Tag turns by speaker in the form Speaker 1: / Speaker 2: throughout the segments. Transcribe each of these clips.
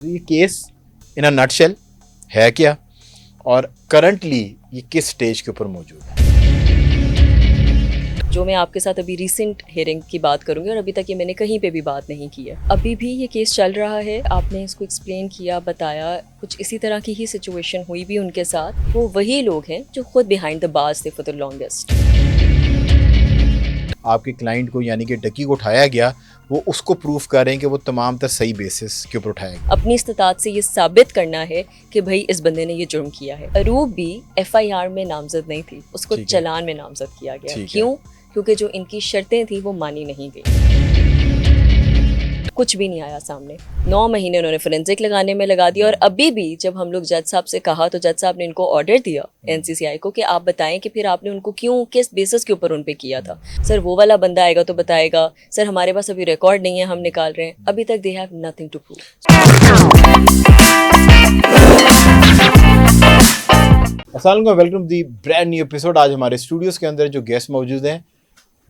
Speaker 1: ये case in a nutshell है क्या और करंटली ये किस स्टेज के ऊपर मौजूद है?
Speaker 2: जो मैं आपके साथ अभी रीसेंट हियरिंग की बात करूंगी और अभी तक ये मैंने कहीं पे भी बात नहीं की है। अभी भी ये केस चल रहा है। आपने इसको एक्सप्लेन किया, बताया, कुछ इसी तरह की ही सिचुएशन हुई भी उनके साथ। वो वही लोग हैं जो खुद बिहाइंड द बार्स थे फॉर द लॉन्गेस्ट।
Speaker 1: आपके क्लाइंट को यानी कि डकी को उठाया गया, वो उसको प्रूफ कर रहे हैं कि वो तमाम तर सही बेसिस के ऊपर उठाया गया।
Speaker 2: अपनी इस्तात से ये साबित करना है कि भाई इस बंदे ने ये जुर्म किया है। अरूब भी FIR में नामजद नहीं थी, उसको
Speaker 1: ठीक है।
Speaker 2: चलान में नामजद किया गया।
Speaker 1: ठीक है।
Speaker 2: क्यों? क्योंकि जो इनकी शर्तें थी वो मानी नहीं गई। कुछ भी नहीं आया सामने। 9 महीने उन्होंने फोरेंसिक लगाने में लगा दिया। और अभी भी जब हम लोग जज साहब से कहा तो जज साहब ने इनको ऑर्डर दिया NCCI को कि आप बताएं कि फिर आपने उनको क्यों, किस बेसिस के ऊपर उन पे किया था। सर वो वाला बंदा आएगा तो बताएगा, सर हमारे पास अभी रिकॉर्ड नहीं है, हम निकाल रहे हैं। अभी तक they have nothing to prove.
Speaker 1: अस्सलाम वालेकुम, welcome the brand new episode. आज हमारे स्टूडियोज़ के अंदर जो गेस्ट मौजूद हैं,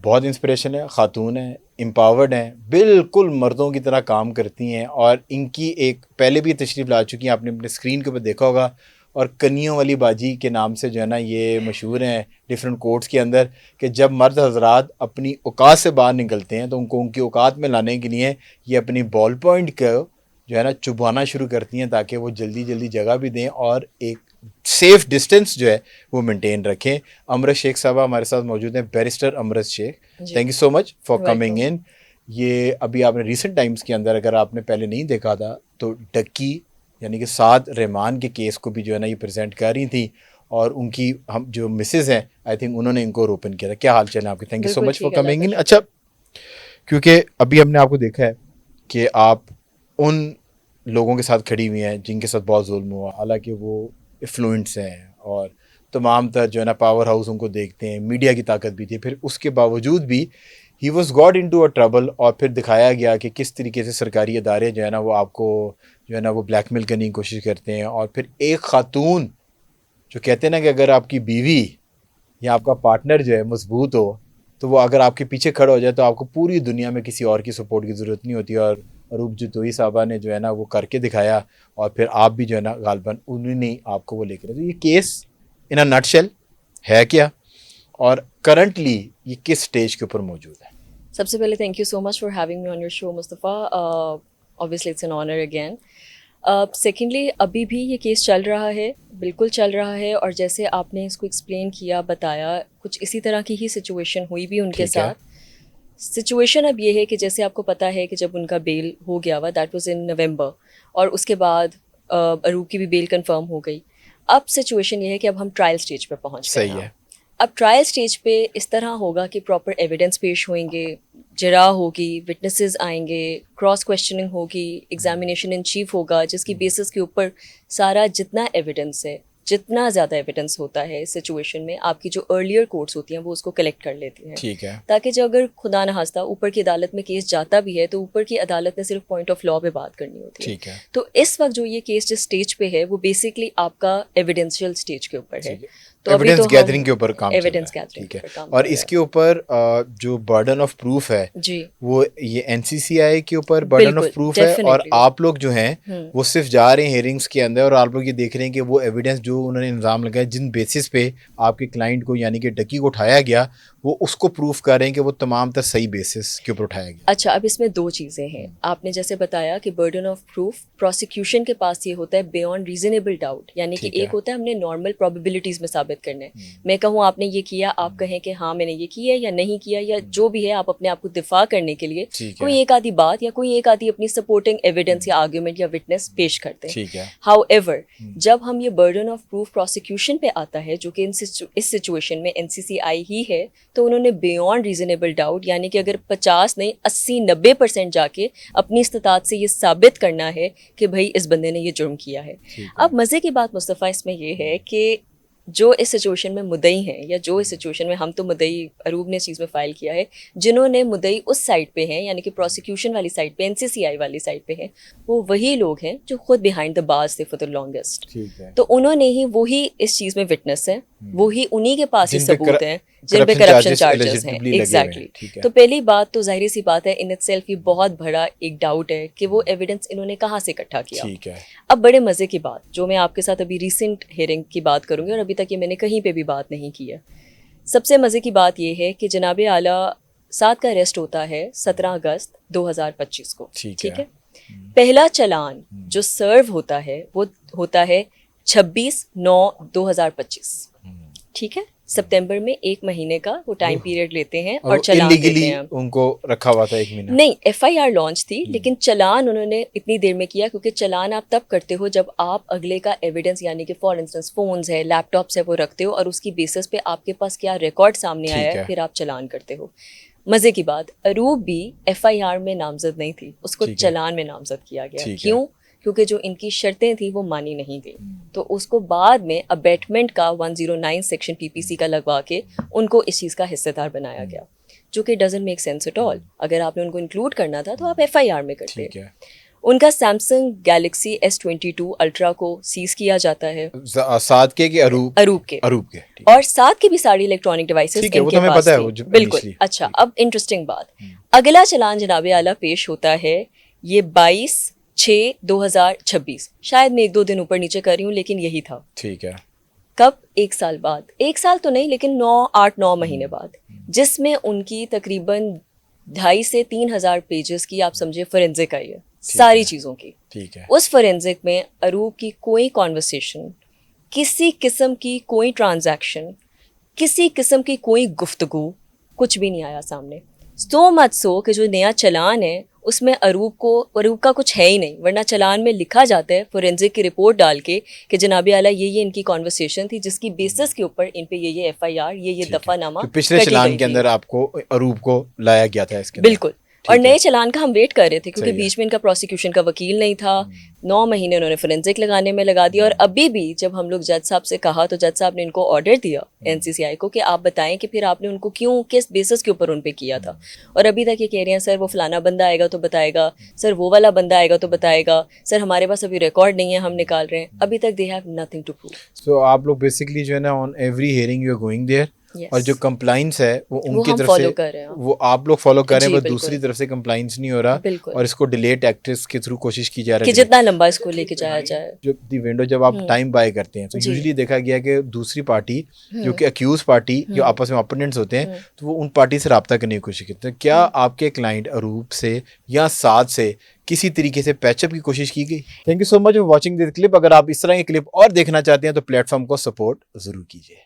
Speaker 1: बहुत इंस्पिरेशन है, खातून है, एम्पावर्ड हैं, बिल्कुल मर्दों की तरह काम करती हैं और इनकी एक पहले भी तशरीफ़ ला चुकी हैं, आपने अपने स्क्रीन के ऊपर देखा होगा। और कनियों वाली बाजी के नाम से जो है ना ये मशहूर हैं डिफरेंट कोर्ट्स के अंदर, कि जब मर्द हजरात अपनी औकात से बाहर निकलते हैं तो उनको उनकी औकात में लाने के लिए ये अपनी बॉल पॉइंट को जो है ना चुभाना शुरू करती हैं ताकि वो जल्दी जल्दी जगह भी दें और एक सेफ डिस्टेंस जो है वो मेंटेन रखें। अमरत शेख साहबा हमारे साथ मौजूद हैं, barrister Amrat Sheikh. Thank you so much for coming in. ये अभी आपने रिसेंट टाइम्स के अंदर, अगर आपने पहले नहीं देखा था, तो डक्की यानी कि साद रहमान के केस को भी जो है ना ये प्रेजेंट कर रही थी और उनकी हम जो मिसेज हैं, आई थिंक उन्होंने इनको ओपन किया था। क्या हाल चाल है आपके? Thank you so much for coming इन। अच्छा, क्योंकि अभी हमने आपको देखा है कि आप उन लोगों के साथ खड़ी हुई हैं जिनके साथ बहुत जुल्म हुआ, हालांकि वो इफ्लुएंस हैं और तमाम तर जो है ना पावर हाउस उनको देखते हैं, मीडिया की ताकत भी थी, फिर उसके बावजूद भी he was got into a trouble. और फिर दिखाया गया कि किस तरीके से सरकारी इदारे जो है ना वो आपको जो है ना वो ब्लैकमेल करने की कोशिश करते हैं। और फिर एक खातून जो कहते हैं ना कि अगर आपकी बीवी या आपका पार्टनर जो है मजबूत हो तो वो अगर आपके पीछे खड़ा हो जाए तो आपको पूरी दुनिया में किसी और की सपोर्ट की ज़रूरत नहीं होती। और अरूब जतोई साहबा ने जो है ना वो करके दिखाया और फिर आप भी जो है ना गालबन उन्होंने आपको वो लेकर। तो ये केस इन अ नटशेल है क्या और करंटली ये किस स्टेज के ऊपर मौजूद है?
Speaker 2: सबसे पहले thank you so much for having me on your show Mustafa. Obviously it's an honour again. Secondly अभी भी ये केस चल रहा है, बिल्कुल चल रहा है। और जैसे आपने इसको एक्सप्लेन किया, बताया, कुछ इसी तरह की ही सिचुएशन हुई भी उनके साथ। सिचुएशन अब ये है कि जैसे आपको पता है कि जब उनका बेल हो गया हुआ, दैट वाज इन नवंबर, और उसके बाद अरूब की भी बेल कंफर्म हो गई। अब सिचुएशन ये है कि अब हम ट्रायल स्टेज पे पहुंच गए
Speaker 1: सही है।
Speaker 2: अब ट्रायल स्टेज पे इस तरह होगा कि प्रॉपर एविडेंस पेश होंगे, जरा होगी, विटनेसेस आएंगे, क्रॉस क्वेश्चनिंग होगी, एग्जामिनेशन इन चीफ होगा, जिसकी बेसिस के ऊपर सारा जितना एविडेंस है, जितना ज़्यादा एविडेंस होता है इस सिचुएशन में, आपकी जो अर्लियर कोर्ट्स होती हैं वो उसको कलेक्ट कर लेती हैं।
Speaker 1: ठीक है।
Speaker 2: ताकि जो अगर खुदा न खास्ता ऊपर की अदालत में केस जाता भी है तो ऊपर की अदालत ने सिर्फ पॉइंट ऑफ लॉ पे बात करनी होती है।
Speaker 1: ठीक है।
Speaker 2: तो इस वक्त जो ये केस जिस स्टेज पे है वो बेसिकली आपका एविडेंशियल स्टेज के ऊपर है। तो
Speaker 1: एविडेंस गैदरिंग के ऊपर काम
Speaker 2: एविडेंस
Speaker 1: चल रहा है।
Speaker 2: गैदरिंग
Speaker 1: ठीक है।
Speaker 2: काम
Speaker 1: और इसके ऊपर जो बर्डन ऑफ प्रूफ है
Speaker 2: जी,
Speaker 1: वो ये NCCI के ऊपर बर्डन ऑफ प्रूफ है और आप लोग जो हैं वो सिर्फ जा रहे हैं हेयरिंग्स के अंदर और आप लोग ये देख रहे हैं कि वो एविडेंस जो उन्होंने इल्ज़ाम लगाया जिन बेसिस पे आपके क्लाइंट को यानी कि डकी को उठाया गया, वो उसको प्रूफ कर रहे हैं कि वो तमाम तर सही बेसिस के ऊपर उठाया गया।
Speaker 2: अच्छा, अब इसमें दो चीज़ें हैं। आपने जैसे बताया कि बर्डन ऑफ प्रूफ प्रोसिक्यूशन के पास ये होता है बियॉन्ड रीजनेबल डाउट, यानी कि एक होता है हमने नॉर्मल प्रोबेबिलिटीज में साबित करना है। मैं कहूँ आपने ये किया, आप कहें कि हाँ मैंने ये किया या नहीं किया, या जो भी है आप अपने आप को दिफा करने के लिए कोई एक आधी बात या कोई एक आधी अपनी सपोर्टिंग एविडेंस या आर्ग्यूमेंट या विटनेस पेश करते हैं।
Speaker 1: ठीक है।
Speaker 2: हाउएवर जब हम ये बर्डन ऑफ प्रूफ प्रोसिक्यूशन पे आता है, जो कि इस सिचुएशन में NCCI ही है, तो उन्होंने बियॉन्ड रीजनेबल डाउट, यानी कि अगर 50 नहीं 80-90% जाके अपनी इस्तात से ये साबित करना है कि भाई इस बंदे ने ये जुर्म किया है। अब मज़े की बात मुस्तफ़ा इसमें ये है कि जो इस सिचुएशन में मुद्दई हैं, या जो इस सिचुएशन में हम तो मुद्दई अरूब ने इस चीज़ में फ़ाइल किया है, जिन्होंने मुद्दई उस साइड पे हैं, यानी कि प्रोसिक्यूशन वाली साइड पे, NCCI वाली साइड पे हैं, वो वही लोग हैं जो खुद बिहाइंड द बार्स थे फॉर द लॉन्गेस्ट। तो उन्होंने ही वही इस चीज़ में विटनेस है, वो ही उन्हीं के पास ही
Speaker 1: जिन पे
Speaker 2: सबूत हैं जिन पे
Speaker 1: corruption
Speaker 2: corruption
Speaker 1: charges
Speaker 2: charges
Speaker 1: allegedly
Speaker 2: हैं।
Speaker 1: लगे हुए हैं,
Speaker 2: एग्जैक्टली
Speaker 1: ठीक है।
Speaker 2: तो पहली बात तो जाहिर सी बात है, इन इटसेल्फ ये बहुत बड़ा एक डाउट है कि वो एविडेंस इन्होंने कहाँ से इकट्ठा किया।
Speaker 1: ठीक है।
Speaker 2: अब बड़े मज़े की बात जो मैं आपके साथ अभी रिसेंट हियरिंग की बात करूंगी और अभी तक ये मैंने कहीं पे भी बात नहीं की है। सबसे मज़े की बात ये है कि जनाब आला साद का अरेस्ट होता है 17 अगस्त 2025 को।
Speaker 1: ठीक है।
Speaker 2: पहला चालान जो सर्व होता है वो होता है 26/9/2025। ठीक है, सितंबर में एक महीने का वो टाइम पीरियड लेते हैं और चालान देते
Speaker 1: इलीगली
Speaker 2: हैं।
Speaker 1: उनको रखा हुआ था 1 महीना।
Speaker 2: नहीं, एफआईआर लॉन्च थी लेकिन चालान उन्होंने इतनी देर में किया क्योंकि चालान आप तब करते हो जब आप अगले का एविडेंस यानी कि फॉर इंस्टेंस फोन्स है, लैपटॉप्स है, वो रखते हो और उसकी बेसिस पे आपके पास क्या रिकॉर्ड सामने आया है फिर आप चालान करते हो। मजे की बात, अरूब भी एफआईआर में नामजद नहीं थी, उसको चालान में नामजद किया गया। क्यों? क्योंकि जो इनकी शर्तें थी वो मानी नहीं गई, तो उसको बाद में अबेटमेंट का 109 सेक्शन पीपीसी का लगवा के उनको इस चीज़ का हिस्सेदार बनाया गया, जो कि doesn't make sense at all. अगर आपने उनको इंक्लूड करना था तो आप एफआईआर में करते। उनका सैमसंग गैलेक्सी S22 अल्ट्रा को सीज किया जाता है।
Speaker 1: साद के कि अरूब के
Speaker 2: और साथ की भी सारी इलेक्ट्रॉनिक डिवाइसेस इनके
Speaker 1: वो तो
Speaker 2: पास
Speaker 1: पता
Speaker 2: थी।
Speaker 1: है
Speaker 2: बिल्कुल। अच्छा, अब इंटरेस्टिंग बात, अगला चालान जनाब आला पेश होता है ये 22/6/2026। शायद मैं 1-2 दिन ऊपर नीचे कर रही हूँ लेकिन यही था।
Speaker 1: ठीक है।
Speaker 2: कब? 1 साल बाद। 1 साल तो नहीं लेकिन 8-9 महीने बाद, जिसमें उनकी तकरीबन 2,500 से 3,000 पेजेस की आप समझे फोरेंसिक आई है सारी चीज़ों की।
Speaker 1: ठीक है।
Speaker 2: उस फोरेंसिक में अरूब की कोई कॉन्वर्सेशन, किसी किस्म की कोई ट्रांजैक्शन, किसी किस्म की कोई गुफ्तगू, कुछ भी नहीं आया सामने। सो मच सो कि जो नया चालान है उसमें अरूब का कुछ है ही नहीं, वरना चालान में लिखा जाता है फोरेंसिक की रिपोर्ट डाल के कि जनाब आला ये इनकी कॉन्वर्सेशन थी जिसकी बेसिस के ऊपर इन पे ये एफआईआर ये दफानामा
Speaker 1: पिछले चालान के अंदर आपको अरूब को लाया गया था इसके।
Speaker 2: बिल्कुल। और नए चालान का हम वेट कर रहे थे क्योंकि बीच में इनका प्रोसिक्यूशन का वकील नहीं था। 9 महीने उन्होंने फोरेंसिक लगाने में लगा दिया और अभी भी जब हम लोग जज साहब से कहा तो जज साहब ने इनको ऑर्डर दिया एनसीसीआई को कि आप बताएं कि फिर आपने उनको क्यों, किस बेसिस के ऊपर उन पे किया था। और अभी तक ये कह रहे हैं सर वो फलाना बंदा आएगा तो बताएगा, सर वो वाला बंदा आएगा तो बताएगा, सर हमारे पास अभी रिकॉर्ड नहीं है, हम निकाल रहे हैं। अभी तक they have nothing to prove.
Speaker 1: So आप लोग बेसिकली जो है ना on every hearing you are going there और जो कंप्लाइंस है वो उनकी तरफ से
Speaker 2: कर रहे हैं,
Speaker 1: वो आप लोग फॉलो कर रहे हैं, बस दूसरी तरफ से कंप्लाइंस नहीं हो रहा और इसको डिले टैक्टिक्स के थ्रू कोशिश की जा रही है
Speaker 2: कि जितना लंबा इसको लेके जाया जाए।
Speaker 1: जो दी विंडो जब आप टाइम बाय करते हैं तो यूजुअली देखा गया कि दूसरी पार्टी जो कि अक्यूज पार्टी जो आपस में ओपोनेंट्स होते हैं तो वो उन पार्टी से रब्ता करने की कोशिश करते हैं। क्या आपके क्लाइंट अरूब से या साद से किसी तरीके से पैचअप की कोशिश की गई? Thank you so much for watching this clip. अगर आप इस तरह के क्लिप और देखना चाहते हैं तो प्लेटफॉर्म को सपोर्ट जरूर कीजिए।